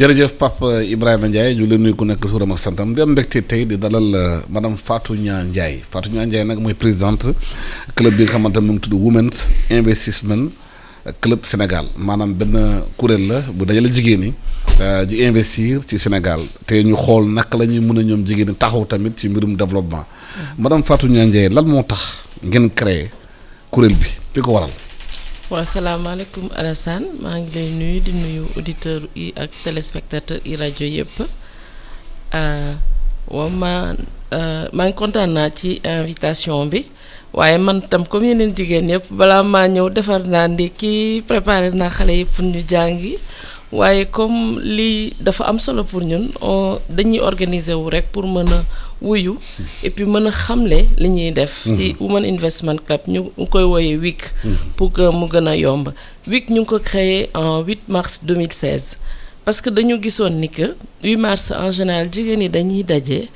jërëjëf Pape Ibrahima Ndiaye ñu leen nuyu ku nekk suuram ak santam di am mbégte tey di dalal madame Fatou Niang Ndiaye Fatou Niang Ndiaye nag mooy présidente club bi nga xamante ne mu ngi tudd Women's Investment Club Sénégal maanaam benn kuréel la bu dajale jigéen ñi di investir ci Sénégal te ñu xool naka la ñuy mën a ñoom jigéen ñi taxaw tamit ci mbirum développement madame Fatou Niang Ndiaye lan moo tax ngeen créé kuréel bi ko waral. waaw salaamaaleykum Alassane maa ngi lay nuyu di nuyu auditeurs yi ak téléspectateurs yi rajo yëpp waaw maa ngi kontaan naa ci invitation bi waaye man tam comme yeneen jigéen yëpp balaa maa ñëw defar naa ndékki préparé naa xale yi pour ñu jàngi waaye comme lii dafa am solo pour ñun dañuy organiser wu rek pour mën a wuyu et puis mën a xamle li ñuy def. ci Women Investment Club ñu koy wooyee WIC. pour que mu gën a yomb WIC ñu ngi ko créé en 8 mars 2016 parce que dañu gisoon ni que 8 mars en général jigéen ñi dañuy daje.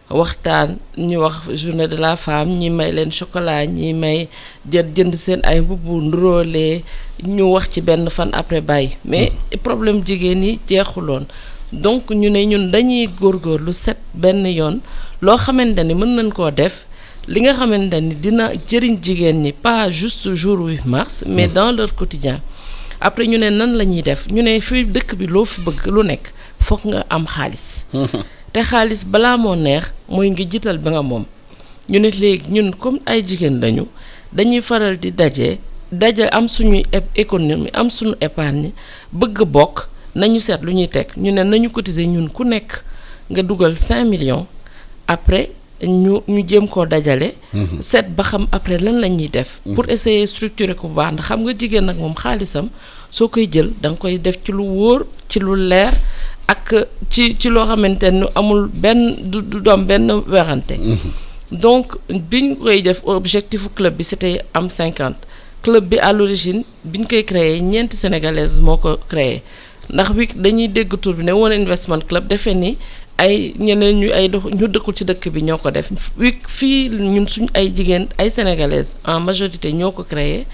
waxtaan ñu wax journée de la femme ñi may leen chocolat ñi may jënd seen ay mbubu nduróole ñu wax ci benn fan après bàyyi mais problème jigéen ñi jeexuloon donc ñu ne ñun dañuy góorgóorlu set benn yoon loo xamante ni mën nañ koo def li nga xamante ni dina jëriñ jigéen ñi pas juste jour 8 mars mais dans leur quotidien après ñu ne nan la ñuy def ñu ne fii dëkk bi loo fi bëgg lu nekk foog nga am xaalis te xaalis balaa moo neex mooy ngi jiital ba nga moom ñu ne léegi ñun comme ay jigéen lañu dañuy faral di daje am suñuy économie am suñu épargne bëgg bokk nañu seet lu ñuy teg ñu ne nañu cotiser ñun ku nekk nga dugal 5 millions après ñu jéem koo dajale. seet ba xam après lan la ñuy def. pour essayer structurer ko bu baax ndax xam nga jigéen nag moom xaalisam soo koy jël da nga koy def ci lu wóor ci lu leer. ak ci loo xamante ne amul benn du doom benn werante donc bi ñu koy def objectifu club bi c'était am 50 club bi à l'origine bi ñu koy créé ñeenti sénégalaise moo ko créé ndax wi dañuy dégg tur bi ne Women Investment Club defee ni ay ñeneen ñu dëkkul ci dëkk bi ñoo ko def wi fii ñun suñ ay jigéen ay sénégalaises en majorité ñoo ko créé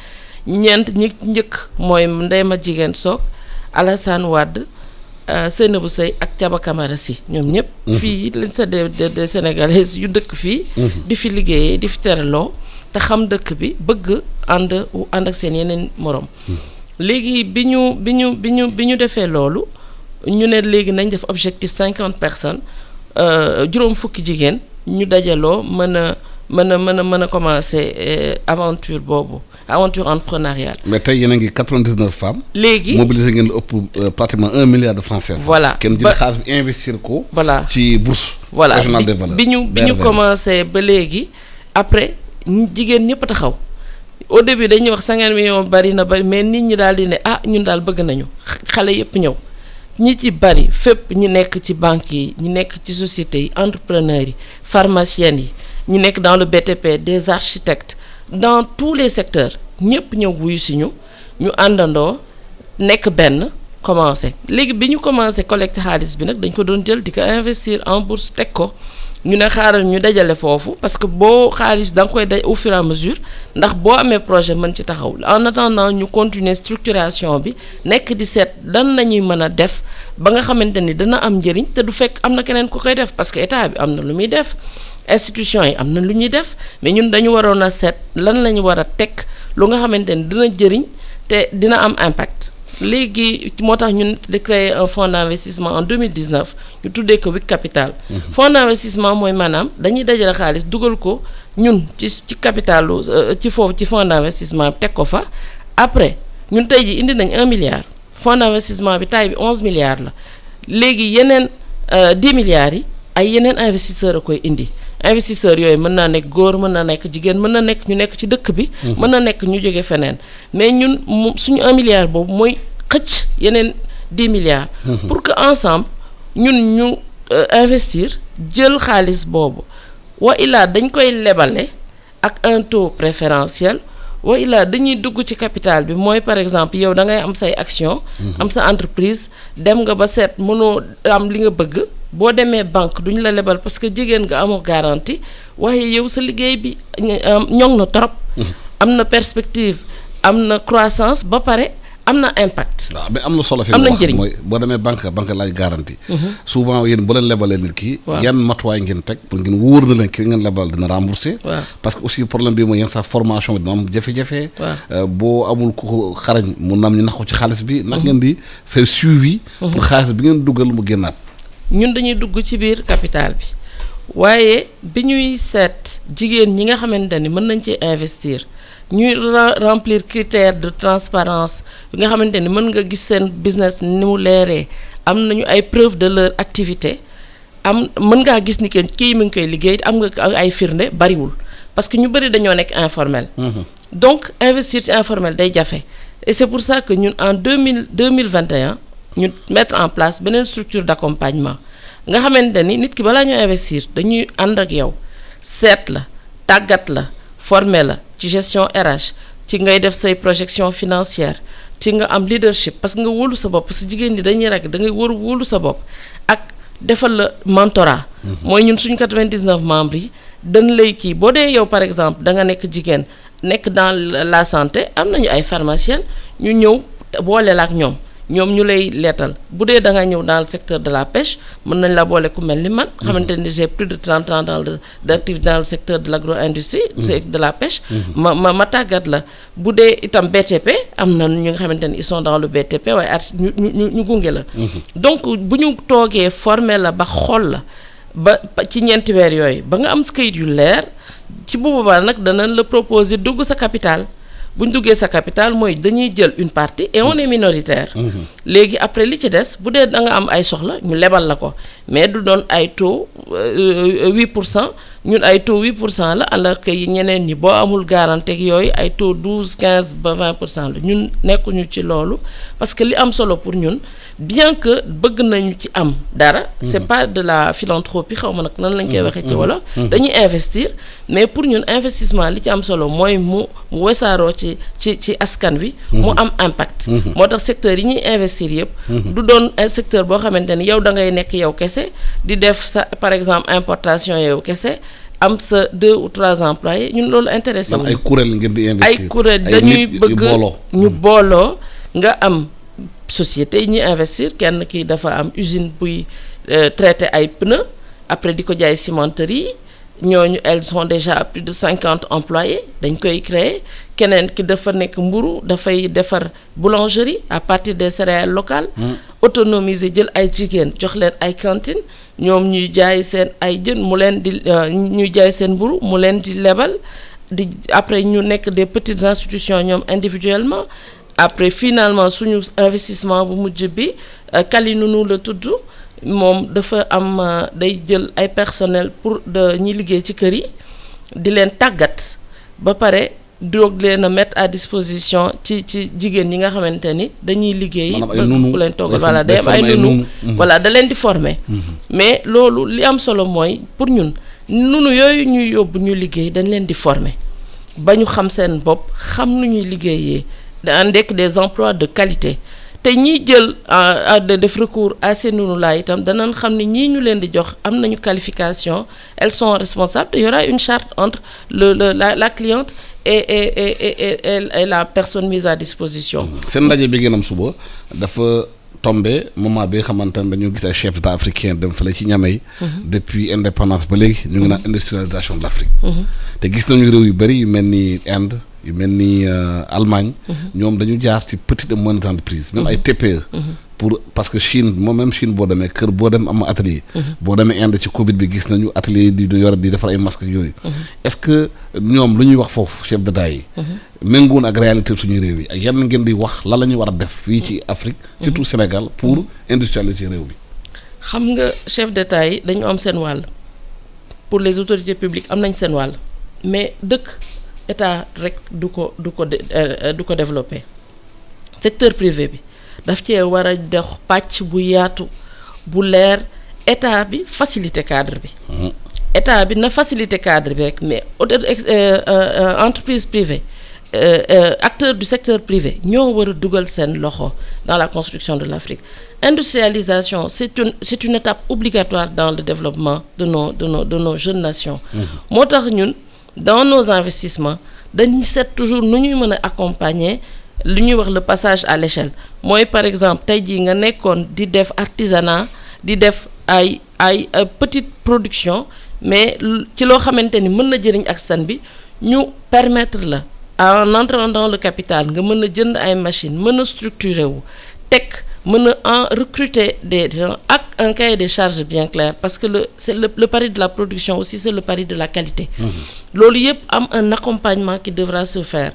ñeent ñi njëkk mooy Ndeye Ma Jigéen Sock Alassane Wade Seynabou Sey ak Thiaba Camara Sy ñoom ñëpp fii lañ sa de sénégalaises yu dëkk fii di fi liggéeyee di fi teraloo te xam dëkk bi bëgg ànd ak seen yeneen morom léegi bi ñu defee loolu ñu ne léegi nañ def objectif 50 personnes juróom fukki jigéen ñu dajaloo mën a commencer aventure boobu aventure entrepreneuriale. mais tey yéen a ngi 99 femmes. léegi mobilisé ngeen lu ëpp pratiquement 1 milliard de francs CFA. voilà kenn jël xaalis bi investir ko. voilà ci bourse. voilà régionale des valeurs bi ñu commencé ba léegi après jigéen ñëpp taxaw au début dañuy wax 50 millions bari mais nit ñi daal di ne ñun daal bëgg nañu xale yëpp ñëw ñi ci bari fépp ñi nekk ci banques yi ñi nekk ci sociétés yi entrepreneurs yi pharmaciennes yi ñi nekk dans le BTP des architectes dans tous les secteurs ñëpp ñëw wuyu si ñu àndandoo nekk benn commencé léegi bi ñu commencé collecte xaalis bi nag dañ ko doon jël di ko investir en bourse teg ko ñu ne xaaral ñu dajale foofu parce que boo xaalis da nga koy daj au fur et à mesure ndax boo amee projet mën ci taxaw en attendant ñu continuer structuration bi nekk di seet lan lañuy mën a def ba nga xamante ni dana am njëriñ te du fekk am na keneen ku koy def parce que état bi am na lu muy def institution yi am na lu ñuy def mais ñun dañu waroon a seet lan la ñu war a teg lu nga xamante ni dina jëriñ te dina am impact léegi moo tax ñun di créer un fonds d'investissement en 2019 ñu tuddee ko WIC Capital. fonds d'investissement mooy maanaam dañuy dajale xaalis dugal ko ñun ci capitalu ci foofu ci fonds d'investissement bi teg ko fa après ñun tey ji indi nañ 1 milliard fonds d'investissement bi taille bi 11 milliards la léegi yeneen 10 milliards yi ay yeneen investisseurs a koy indi investisseurs yooyu mën naa nekk góor mën na nekk jigéen mën na nekk ñu nekk ci dëkk bi mën na nekk ñu jóge feneen mais ñun suñu 1 milliard boobu mooy xëcc yeneen 10 milliards pour que ensemble ñun ñu investir jël xaalis boobu wa illaa dañ koy lebale ak un taux préférentiel wa illaa dañuy dugg ci capital bi mooy par exemple yow da ngay am say action am sa entreprise dem nga ba seet mënoo am li nga bëgg boo demee banque duñ la lebal parce que jigéen nga amoo garantie waaye yow sa liggéey bi ñoŋ na trop am na perspective am na croissance ba pare am na impact. waaw mais am na solo fi am na wax njëriñ mooy boo demee banque laaj garantie. souvent yéen bu leen lebalee nit ki. waaw yan matuwaay ngeen teg pour ngeen wóor na leen ki ngeen lebal dina rembourser. waaw parce que aussi problème bi mooy yenn sa formation bi dina am jafe-jafe. waaw boo amul ko xarañ mu nam ñu nax ko ci xaalis bi. nag ngeen di faire suivi. pour xaalis bi ngeen dugal mu génnaat. ñun dañuy dugg ci biir capital bi waaye bi ñuy seet jigéen ñi nga xamante ni mën nañ ci investir ñuy remplir critère de transparence yi nga xamante ni mën nga gis seen business ni mu leeree am nañu ay preuve de leur activité mën ngaa gis ni que kii mi ngi koy liggéey am nga ay firnde bariwul parce que ñu bëri dañoo nekk informel. Donc investir ci informel day jafe et c'est pour ça que ñun en 2021 ñu mettre en place beneen structure d'accompagnement nga xamante ni nit ki balaa ñu investir dañuy ànd ak yow seet la tàggat la former la ci gestion RH ci ngay def say projection financière ci nga am leadership parce que nga wóolu sa bopp parce que jigéen ñi dañuy rek da ngay wóolu sa bopp ak defal la mentorat. mooy ñun suñu 99 membres yi dañ lay kii boo dee yow par exemple da nga nekk jigéen nekk dans la santé am nañu ay pharmaciennes ñu ñëw boole la ak ñoom ñu lay leetal bu dee da nga ñëw dans le secteur de la pêche mën nañ la boole ku mel ni man. xamante ni j'ai plus de 30 ans d'activité dans le secteur de l'agro-industrie. de la pêche. ma tàggat la bu dee itam BTP am na ñu nga xamante ni ils sont dans le BTP waaye ñu gunge la. donc bu ñu toogee former la ba xool la ba ci ñeenti weer yooyu ba nga am kayit yu leer ci bu boobaa nag danañ la proposer dugg sa capital. bu ñu duggee sa capital mooy dañuy jël une partie et on est minoritaire. léegi après li ci des bu dee da nga am ay soxla ñu lebal la ko mais du doon ay taux 8% ñun ay taux 8% la alors que ñeneen ñi boo amul garantie ak yooyu ay taux 12 15 ba 20% la ñun nekkuñu ci loolu parce que li am solo pour ñun bien que bëgg nañu ci am dara. c'est pas de la philanthropie xaw ma nag nan lañ koy waxee ci wala. dañuy investir mais pour ñun investissement li ci am solo mooy mu wesaaroo ci askan wi. mu am impact. moo tax secteur yi ñuy investir yëpp. du doon un secteur boo xamante ni yow da ngay nekk yow kese di def sa par exemple importation yow kese am sa 2 ou 3 employés ñun loolu intéressé wu. ay kuréel ngeen di investir ay kuréel dañuy bëgg ñu booloo nga am société yi ñuy investir kenn ki dafa am usine buy traiter ay pneus après di ko jaay cimenterie ñooñu elles sont déjà à plus de 50 employés dañ koy créer keneen ki dafa nekk mburu dafay defar boulangerie à partir des céréales locales. autonomiser jël ay jigéen jox leen ay cantines ñoom ñuy jaay seen ay jën mu leen di ñuy jaay seen mburu mu leen di lebal di après ñu nekk des petites institutions ñoom individuellement après finalement suñu investissement bu mujj bi Kalinunu la tudd moom dafa am day jël ay personnel pour de ñi liggéey ci kër yi di leen tàggat ba pare doog leen a mettre à disposition ci jigéen ñi nga xamante ni dañuy liggéey bëgg ku leen toggal voilà day am ay nunu voilà da leen di former mais loolu li am solo mooy pour ñun nunu yooyu ñuy yóbbu ñu liggéey dañ leen di former ba ñu xam seen bopp xam nu ñuy liggéeyee da nekk des emplois de qualité te ñiy jël de def recours à ces nunu laa itam danañ xam ne ñii ñu leen di jox am nañu qualification elles sont responsables il y aura une charte entre la cliente et la personne mise à disposition. seen ndaje bi ngeen am suba dafa tombé moment bi nga xamante ne dañoo gis ay chefs d'État africains dem fële ci Niamey. depuis indépendance ba léegi ñu ngi naan industrialisation de l'Afrique. te gis nañu réew yu bëri yu mel ni Inde yu mel ni Allemagne. ñoom dañu jaar ci petites et moyennes entreprises. même ay TPE. parce que Chine moom même Chine boo demee kër boo dem am atelier. boo demee Inde ci Covid bi gis nañu atelier di yor di defar ay masques yooyu. est-ce que ñoom lu ñuy wax foofu chef d'État yi. méngoon ak réalité suñu réew yi ak yan ngeen di wax lan la ñu war a def fii ci Afrique. surtout Sénégal pour industrialiser réew bi. xam nga chef d'État yi dañu am seen wàll pour les autorités publiques am nañ seen wàll mais dëkk état rek du ko développer secteur privé bi. daf cee war a dox pàcc bu yaatu bu leer état bi faciliter cadre bi. état bi na faciliter cadre bi rek mais entreprise privée acteurs du secteur privé ñoo war a dugal seen loxo dans la construction de l'Afrique. Industrialisation c'est une étape obligatoire dans le développement de nos jeunes nations. moo tax ñun dans nos investissements dañuy seet toujours nu ñuy mën a accompagner lu ñuy wax le passage à l'échelle mooy par exemple tey jii nga nekkoon di def artisanat di def ay petite production mais ci loo xamante ni mën na jëriñ askan bi ñu permettre la en entrant dans le capital nga mën a jënd ay machines mën a structurer wu teg mën a recruter des gens ak un cahier des charges bien clair parce que c'est le pari de la production aussi c'est le pari de la qualité. loolu yëpp am un accompagnement qui devra se faire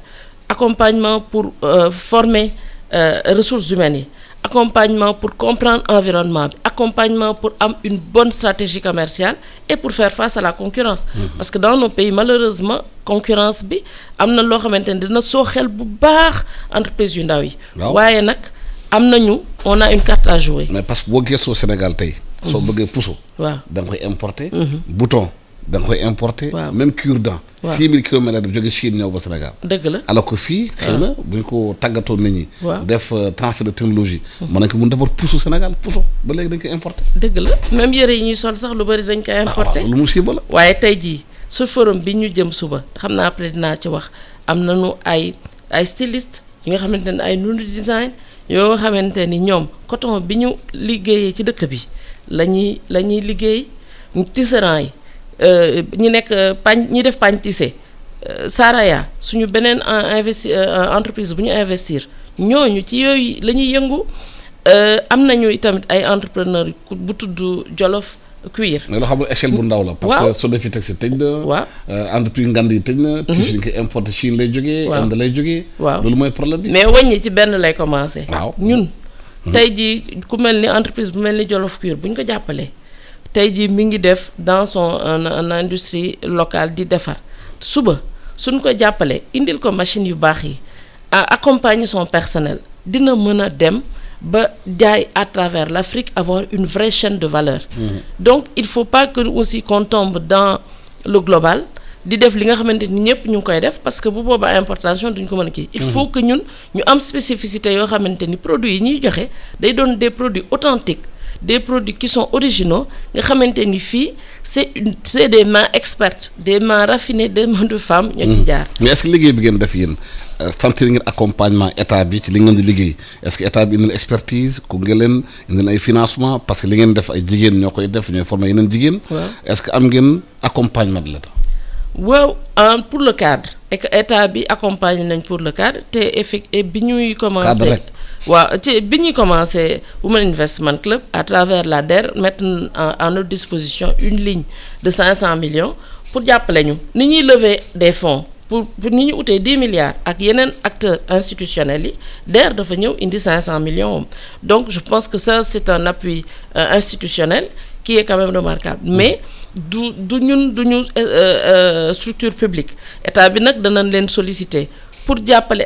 accompagnement pour former ressources humaines yi accompagnement pour comprendre environnement bi accompagnement pour am une bonne stratégie commerciale et pour faire face à la concurrence. Parce que dans nos pays malheureusement concurrence bi am na loo xamante ne dina sooxel bu baax entreprise yu ndaw yi. waaye nag am nañu on a une carte à jouer. mais parce que boo gëstoo Sénégal tey. soo bëggee puso. waaw da nga koy importer. bouton da nga koy importer. waaw même cure-dent. waaw 6000 kilomètres daf jóge Chine ñëw ba Sénégal. dëgg la alors que fii. xëy na bu ñu ko tàggatoon nit ñi. waaw def transfert de technologie. mën nañ ko mun defar puso Sénégal puso ba léegi dañ koy importer. dëgg la même yëre yi ñuy sol sax lu bari dañ koy importer. lu musiba la. waaye tey jii su forum bi ñu jëm suba xam naa après dinaa ci wax am nañu ay styliste yi nga xamante ne ay nunu design yoo xamante ni ñoom coton bi ñu liggéeyee ci dëkk bi la ñuy liggéey tisserand yi ñi nekk ñi def pagne tissé Saraya suñu beneen entreprise bu ñu investir ñooñu ci yooyu la ñuy yëngu am nañu tamit ay entrepreneurs bu tudd Jolof Cuir. mais loo xam ne échelle bu ndaw la. parce que Sodefitex tëj na. waaw entreprise ngand yi tëj na. tissu ñu koy importer Chine lay jógee. Inde lay jógee. waaw loolu mooy problème bi. mais wàññi ci benn lay commencer. waaw ñun. tey jii ku mel ni entreprise bu mel ni Jolof Cuir bu ñu ko jàppalee. tey jii mi ngi def dans son industrie locale di defar suba suñ ko jàppalee indil ko machine yu baax yi accompagner son personnel dina mën a dem. ba jaay à travers l'Afrique avoir une vraie chaîne de valeur. Donc il faut pas que aussi qu'on tombe dans le global di def li nga xamante ni ñëpp ñu ngi koy def parce que bu boobaa importation duñ ko mën a kii. il faut que ñun ñu am spécificité yoo xamante ni produits yi ñuy joxe day doon des produits authentiques des produits qui sont originaux nga xamante ni fii c'est des mains expertes des mains raffinées des mains de femmes. ñoo ci jaar. mais est-ce que liggéey bi ngeen def yéen. sentir ngeen accompagnement état bi ci li ngeen di liggéey est-ce que état bi indi na expertise ku ngeen leen indi na ay financement parce que li ngeen def ay jigéen ñoo koy def ñooy former yeneen jigéen. est-ce que am ngeen accompagnement de l'état. waaw pour le cadre et que état bi accompagner nañ pour le cadre te bi ñuy commencer. waaw ci bi ñuy commencer Women Investment Club à travers la DER mettre à notre disposition une ligne de 500 millions pour jàppale ñu ni ñuy lever des fonds. pour ni ñu utee 10 milliards ak yeneen acteurs institutionnels yi DER dafa ñëw indi 500 millions donc je pense que ça c'est un appui institutionnel qui est quand même remarquable mais du ñu structure publique état bi nag danañ leen solliciter pour jàppale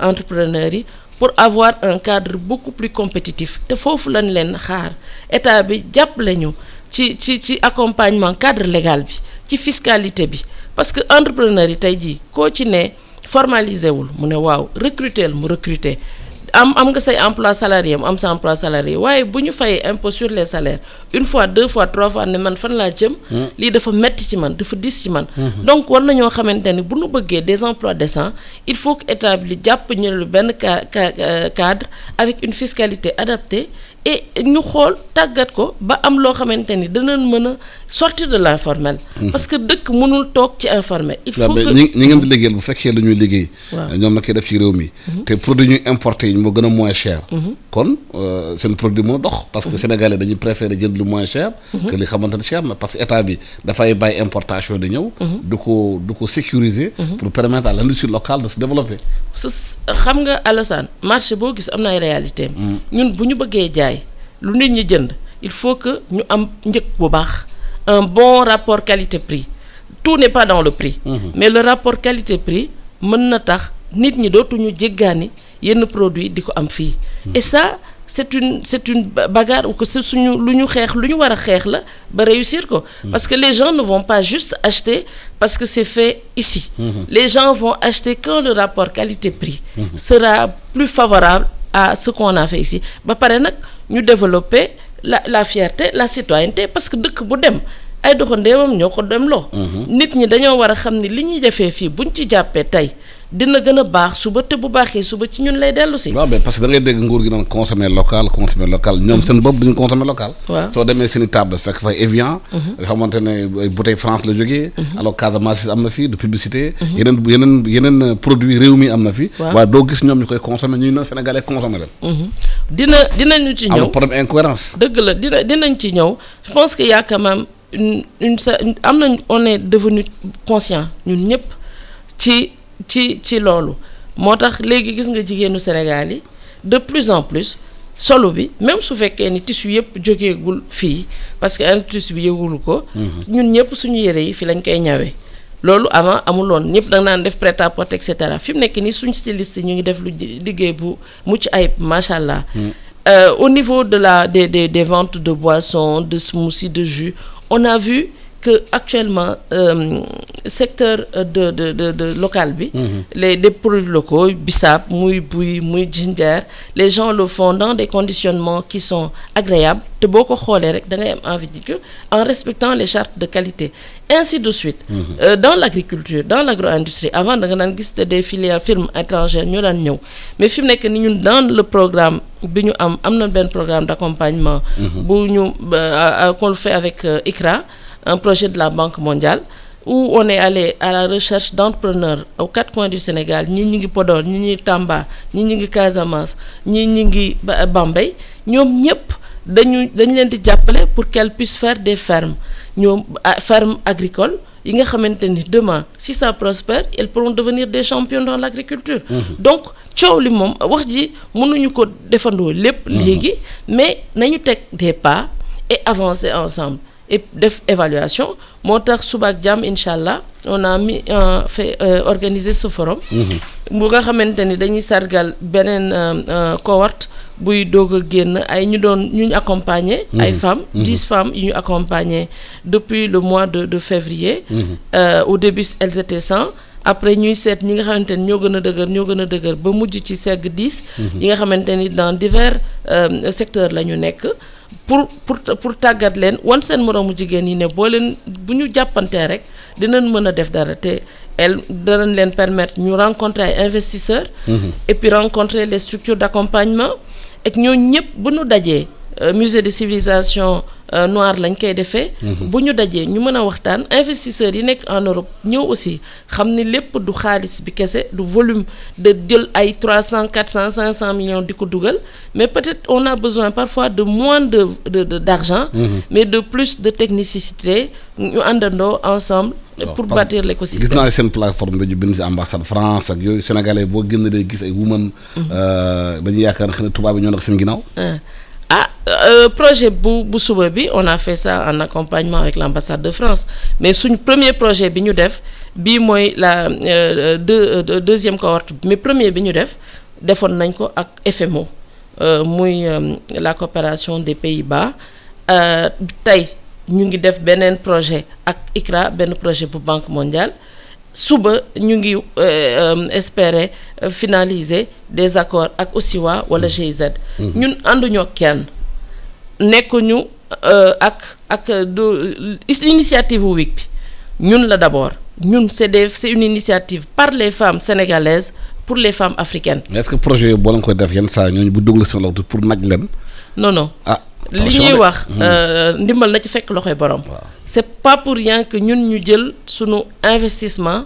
entrepreneurs yi pour avoir un cadre beaucoup plus compétitif te foofu lañ leen xaar état bi jàppale ñu ci accompagnement cadre légal bi ci fiscalité bi parce que entrepreneur yi tey jii koo ci ne formalisé wul mu ne waaw recruter mu recruter am nga say emploi salarié mu am sa emploi salarié waaye bu ñu fayee impôt sur les salaires une fois deux fois trois fois ne man fan laa jëm. lii dafa metti ci man dafa dis ci man. donc war nañoo xamante ni bu ñu bëggee des emplois décents il faut que état bi jàpp ñu lu benn cadre avec une fiscalité adaptée et ñu xool tàggat ko ba am loo xamante ni danañ mën a sortir de l'informel. parce que dëkk mënul toog ci informel. il faut que ñi ngeen di liggéeyal bu fekkee lu ñuy liggéey. ñoom na koy def ci réew mi. te produit ñu importé yi moo gën a moins cher. kon seen produit moo dox. parce que sénégalais dañuy préférer jënd lu moins cher. que li xamante ne cher na parce que état bi dafay bàyyi importation di ñëw. du ko sécuriser. pour permettre à l'industrie locale de se développer. xam nga Alassane marché boo gis am na ay réalité ñun bu ñu bëggee jaay lu nit ñi jënd il faut que ñu am njëg bu baax un bon rapport qualité-prix tout n'est pas dans le prix. mais le rapport qualité-prix mën na tax nit ñi dootuñu jéggaani yenn produit di ko am fii. et ça c'est une bagarre ou que c'est suñu lu ñu xeex lu ñu war a xeex la ba réussir ko. parce que les gens ne vont pas juste acheter parce que c'est fait ici. Les gens vont acheter quand le rapport qualité-prix sera plus favorable à ce qu'on a fait ici ba pare nag ñu développer la fierté la citoyenneté parce que dëkk bu dem ay doxandeemam ñoo ko demloo. nit ñi dañoo war a xam ni li ñuy defee fii buñ ci jàppee tey dina gën a baax suba te bu baaxee suba ci ñun lay dellu si. waaw mais parce que da ngay dégg nguur gi naan consommer local ñoom seen bopp duñu consommer local. waaw soo demee seen i table fekk fay Evian. nga xamante ne ay bouteille France la jógee. alors Casamance am na fi de publicité. yeneen produit réew mi am na fi. waaye doo gis ñoom ñu koy consommer ñu ne Sénégalais consommer leen. dinañu ci ñëw am problème incohérence. dëgg la dinañ ci ñëw je pense que y a quand même am nañ on est devenu conscient ñun ñëpp ci loolu moo tax léegi gis nga jigéenu Sénégal yi de plus en plus solo bi même su fekkee ni tissu yëpp jógeegul fii parce que un tissu bi yëgulu ko. ñun ñëpp suñu yére yi fi lañ koy ñawee. loolu avant amuloon ñëpp da nga naan def prêt-à-porter et cetera fi mu nekk nii suñu styliste ñu ngi def lu liggéey bu mucc ayib macha allah. Au niveau de des ventes de boissons de smoothies de jus on a vu que actuellement secteur de local bi. des produits locaux bisaab muy buy muy ginger les gens le font dans des conditionnements qui sont agréables te boo ko xoolee rek da ngay am envie de que en respectant les chartes de qualité ainsi de suite. Dans l'agriculture dans l'agro-industrie avant da nga daan gis des filières firmes étrangères ñoo daan ñëw mais fi mu nekk ni ñun dans le programme bi ñu am na benn programme d'accompagnement. bu ñu qu'on fait avec ICRA. Un projet de la Banque mondiale où on est allé à la recherche d'entrepreneurs aux 4 coins du Sénégal ñi ngi Podor ñi ngi Tamba ñi ngi Casamance ñi ngi Bambey ñoom ñëpp dañu leen di jàppale pour qu'elles puissent faire des fermes fermes agricoles yi nga xamante ni demain si ça prospère elles pourront devenir des champions dans l'agriculture. Donc coow li moom wax ji mënuñu ko defandoo lépp léegi mais nañu teg des pas et avancer ensemble. Et def évaluation moo tax suba ak jàmm incha allah on a organiser ce forum. bu nga xamante ni dañuy sargal beneen cohorte buy doog a génn ay ñu accompagner. ay femmes 10 femmes yu ñu accompagner depuis le mois de février. Au début elles étaient 100. après ñuy seet ñi nga xamante ni ñoo gën a dëgër ba mujj ci segg 10. yi nga xamante ni dans divers secteurs la ñu nekk. pour tàggat leen wan seen moroomu jigéen yi ne boo leen bu ñu jàppantee rek dinañ mën a def dara te danañ leen permettre ñu rencontrer ay investisseurs. Et puis rencontrer les structures d'accompagnement et ñooñu ñëpp bu ñu dajee musée de civilisation noire lañ koy defee. bu ñu dajee ñu mën a waxtaan investisseurs yi nekk en Europe ñëw aussi xam ni lépp du xaalis bi kese du volume de jël ay 300 400 500 millions di ko dugal mais peut-être on a besoin parfois de moins d'argent. Mais de plus de technicité ñu àndandoo ensemble. pour bâtir l'écosystème. gis naa seen plateforme dañu bind ci ambassade France ak yooyu sénégalais boo génn day gis ay women. dañuy yaakaar ne xëy na tubaab yi ñoo nekk seen ginnaaw. Projet bu suba bi on a fait ça en accompagnement avec l'ambassade de France mais suñ premier projet bi ñu def bii mooy la deuxième cohorte mais premier bi ñu defoon nañ ko ak FMO muy la coopération des Pays-Bas tey ñu ngi def beneen projet ak ICRA benn projet bu Banque mondiale suba ñu ngi espérer finaliser des accords ak OSIWA wala GIZ. ñun ànduñoo kenn nekkuñu ak initiative WIC bi ñun la d'abord ñun c'est une initiative par les femmes sénégalaises pour les femmes africaines. mais est-ce que projet yooyu boo leen koy def yenn saa ñooñu bu dugg seen loxo pour naj leen. non. li ñuy wax ndimbal na ci fekk loxoy borom. c'est pas pour rien que ñun ñu jël sunu investissement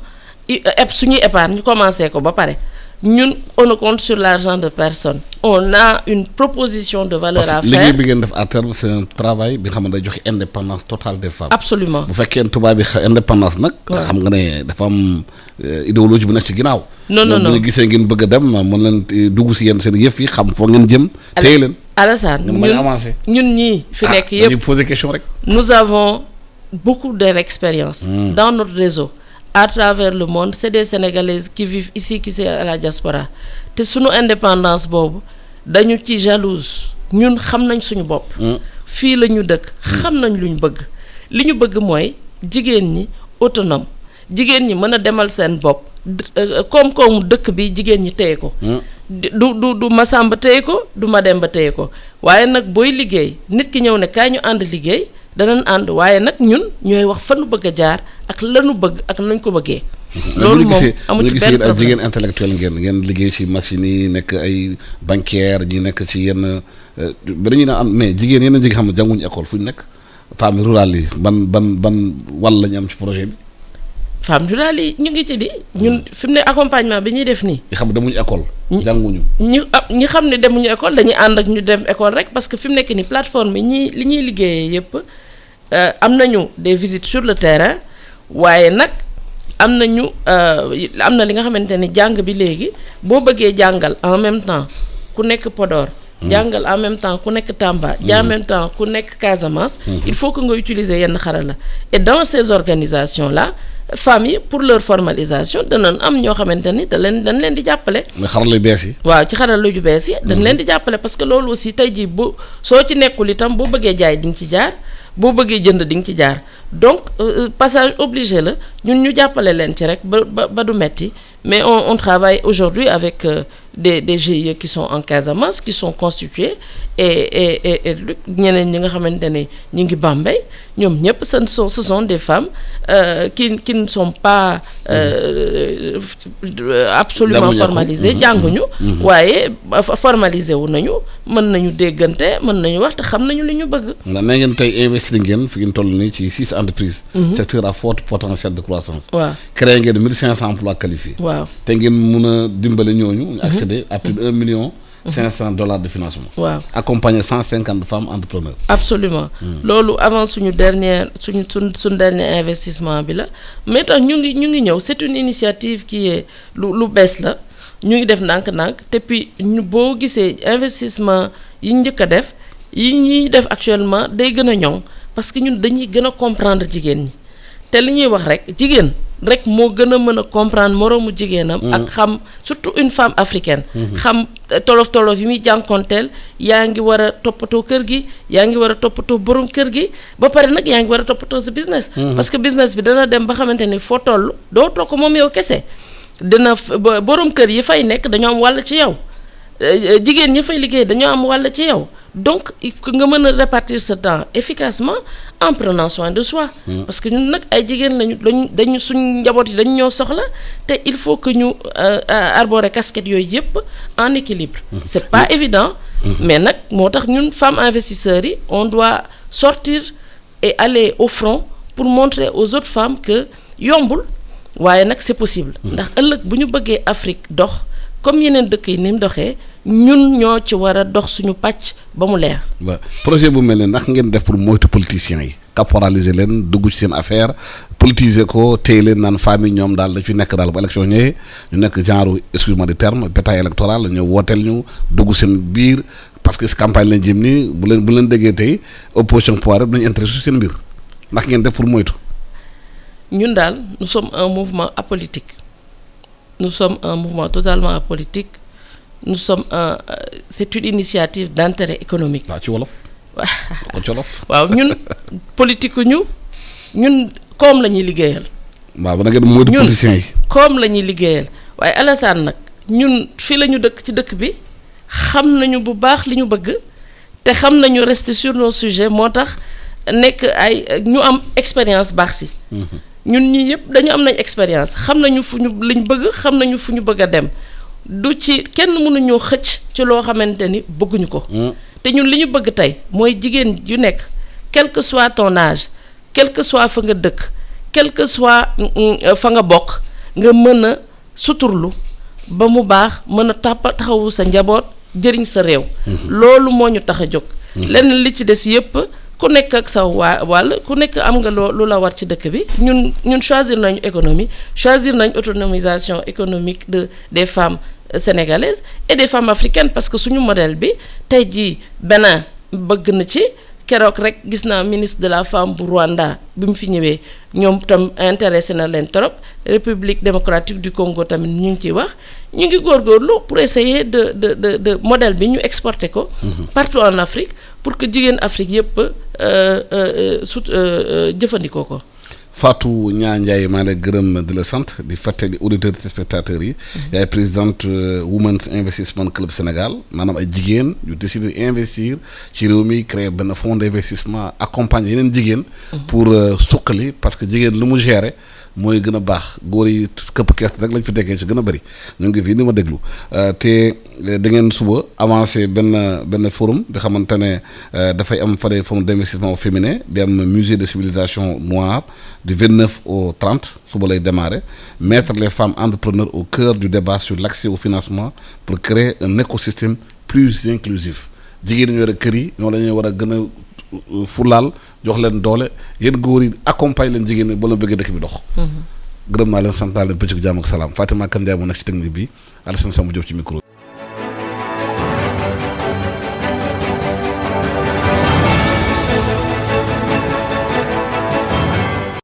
suñuy épargne ñu commencé ko ba pare. ñun on ne compte sur l'argent de personne on a une proposition de valeur à faire. liggéey bi ngeen def à terme c'est un travail bi nga xam ne day joxe indépendance totale des femmes. Absolument bu fekkee tubaab bi indépendance nag. xam nga ne dafa am idéologie bu nekk ci ginnaaw. non bu ñu gisee ngeen bëgg a dem mën leen dugg si yéen seen yëf yi xam foo ngeen jëm. téye leen Alassane ñun ñii fi nekk yëpp dañuy poser question rek. nous avons beaucoup d'expérience dans notre réseau. À travers le monde c'est des Sénégalaises qui vivent ici qui sont à la diaspora te sunu indépendance boobu dañu ci jalouse ñun xam nañ suñu bopp. fii la ñu dëkk xam nañ lu ñu bëgg li ñu bëgg mooy jigéen ñi autonome jigéen ñi mën a demal seen bopp koom-koomu dëkk bi jigéen ñi téye ko. du Masamba téye ko du Mademba téye ko waaye nag booy liggéey nit ki ñëw ne kaay ñu ànd liggéey danañ ànd waaye nag ñun ñooy wax fa nu bëgg a jaar ak lanu bëgg ak nañ ko bëggee. loolu moom amu ci benn problème ak jigéen intellectuel ngeen liggéey ci machine yi nekk ay banquière ñi nekk ci yenn ba dañuy naan am mais jigéen yenn jigéen xam ne jànguñu école fu ñu nekk femmes rurales yi ban wàll la ñu am ci projet bi. femmes rurales yi ñu ngi ci di ñun fi mu ne accompagnement bi ñuy def nii. ñi xam ne demuñu école. jànguñu ñi xam ne demuñu école dañuy ànd ak ñu dem école rek parce que fi mu nekk nii plateforme yi li ñuy liggéeyee yëpp am nañu des visites sur le terrain waaye nag am na li nga xamante ni jàng bi léegi boo bëggee jàngal en même temps ku nekk Podor. jàngal en même temps ku nekk Tamba. en même temps ku nekk Casamance. il faut que nga utiliser yenn xarala et dans ces organisations là femmes yi pour leur formalisation danañ am ñoo xamante ni dañ leen di jàppale. mais xarala yu bees yi. waaw ci xarala yu bees yi. dañ leen di jàppale parce que loolu aussi tey jii soo ci nekkul itam boo bëggee jaay di nga ci jaar boo bëggee jënd di nga ci jaar donc passage obligé la ñun ñu jàppale leen ci rek ba du metti mais on travaille aujourd'hui avec des GIE qui sont en Casamance qui sont constitués et ñeneen ñi nga xamante ne ñu ngi Bambey ñoom ñëpp ce sont des femmes qui ne sont pas absolument formalisées jànguñu waaye formalisé wu nañu mën nañu déggante mën nañu wax te xam nañu li ñu bëgg. na ngeen tey investir ngeen fi ngeen toll nii ci 6 entreprises. secteur à fort potentiel de croissance. waaw créé ngeen 1500 emplois qualifiés. waaw te ngeen mun a dimbale ñooñu. accéder à plus de $1,500,000 de financement. waaw accompagner 150 femmes entrepreneurs. absolument loolu avant suñu dernier investissement bi la mais tax ñu ngi ñëw c'est une initiative qui est lu bees la ñu ngi def ndànk-ndànk te puis ñu boo gisee investissement yi njëkk a def yi ñuy def actuellement day gën a ñoŋ parce que ñun dañuy gën a comprendre jigéen ñi te li ñuy wax rek jigéen rek moo gën a mën a comprendre moroomu jigéenam. ak xam surtout une femme africaine. xam tolof yi muy jànkonteel yaa ngi war a toppatoo kër gi yaa ngi war a toppatoo borom kër gi ba pare nag yaa ngi war a toppatoo sa business. parce que business bi dana dem ba xamante ni foo toll doo toog ko moom yow kese dina borom kër yi fay nekk dañoo am wàll ci yow jigéen ñi fay liggéey dañoo am wàll ci yow. donc nga mën a répartir ce temps efficacement en prenant soin de soi. parce que ñun nag ay jigéen dañu suñ njaboot yi dañu ñoo soxla te il faut que ñu arborer casquette yooyu yëpp en équilibre. c'est pas évident. mais nag moo tax ñun femmes investisseurs yi on doit sortir et aller au front pour montrer aux autres femmes que yombul waaye nag c'est possible. ndax ëllëg bu ñu bëggee Afrique dox comme yeneen dëkk yi ni mu doxee. ñun ñoo ci war a dox suñu pàcc ba mu leer. waaw projet bu mel ne ndax ngeen def pour moytu politiciens yi caporaliser leen dugg ci seen affaire politiser ko téye leen naan famille ñoom daal dañ fi nekk daal bu élection ñëwee ñu nekk genre excuse-moi du terme bétail électoral ñu wooteel ñu dugg seen biir parce que campagne lañ jëm nii bu leen déggee tey opposition pouvoir yëpp nañu intéressé seen mbir ndax ngeen def pour moytu. ñun daal nous sommes un mouvement apolitique nous sommes un mouvement totalement apolitique. nous sommes c'est une initiative d'intérêt économique. waaw ci wolof. waaw ñun politique ñun koom la ñuy liggéeyal. waaw ba ngeen moytu politiciens yi. koom la ñuy liggéeyal waaye Alassane nag ñun fii la ñu dëkk ci dëkk bi xam nañu bu baax li ñu bëgg te xam nañu rester sur nos sujets moo tax nekk ñu am expérience baax si. ñun ñii yëpp dañu am nañ expérience xam nañu fu ñu liñ bëgg xam nañu fu ñu bëgg a dem. du ci kenn mënuñoo xëcc ci loo xamante ni bëgguñu ko. te ñun li ñu bëgg tey mooy jigéen yu nekk quel que soit ton âge quel que soit fa nga dëkk quel que soit fa nga bokk nga mën a suturlu ba mu baax mën a taxawu sa njaboot jëriñ sa réew. loolu moo ñu tax a jóg. lenn li ci des yépp ku nekk ak sa wàll ku nekk am nga lu la war ci dëkk bi ñun choisir nañu économie choisir nañu autonomisation économique des femmes sénégalaises et des femmes africaines parce que suñu modèle bi tey jii Bénin bëgg na ci keroog rek gis naa ministre de la femme bu Rwanda bi mu fi ñëwee ñoom tam intéressé na leen trop République démocratique du Congo tamit ñu ngi ciy wax ñu ngi góorgóorlu pour essayer de modèle bi ñu exporter ko partout en Afrique pour que jigéen Afrique yëpp jëfandikoo ko. Fatou Niang Ndiaye maa lay gërëm di la sant di fàttali auditeurs et spectateurs yi. yaay présidente Women's Investment Club Sénégal maanaam ay jigéen yu décider investir ci réew mi créer benn fonds d'investissement accompagner yeneen jigéen. pour suqali parce que jigéen lu mu gérer mooy gën a baax góor yi këpp kees rek lañ fi dekkee ci gën a bëri ñu ngi fii ni ma déglu te da ngeen suba avancé benn forum bi xamante ne dafay am fare forum d'investissement féminin bi am musée de civilisation noire du 29 au 30 suba lay démarrer mettre les femmes entrepreneurs au cœur du débat sur l'accès au financement pour créer un écosystème plus inclusif jigéen ñi war a kër yi ñoo la ñuy war a gën a fulaal jox leen doole yéen góor yi accompagne leen jigéen ñi ba la bëggee dëkk bi dox. gërëm naa leen sant naa leen bëccëg jàmm ak salaam Fatima Kane Ndiaye mu nekk ci technique bi Alassane Samba Diop ci micro.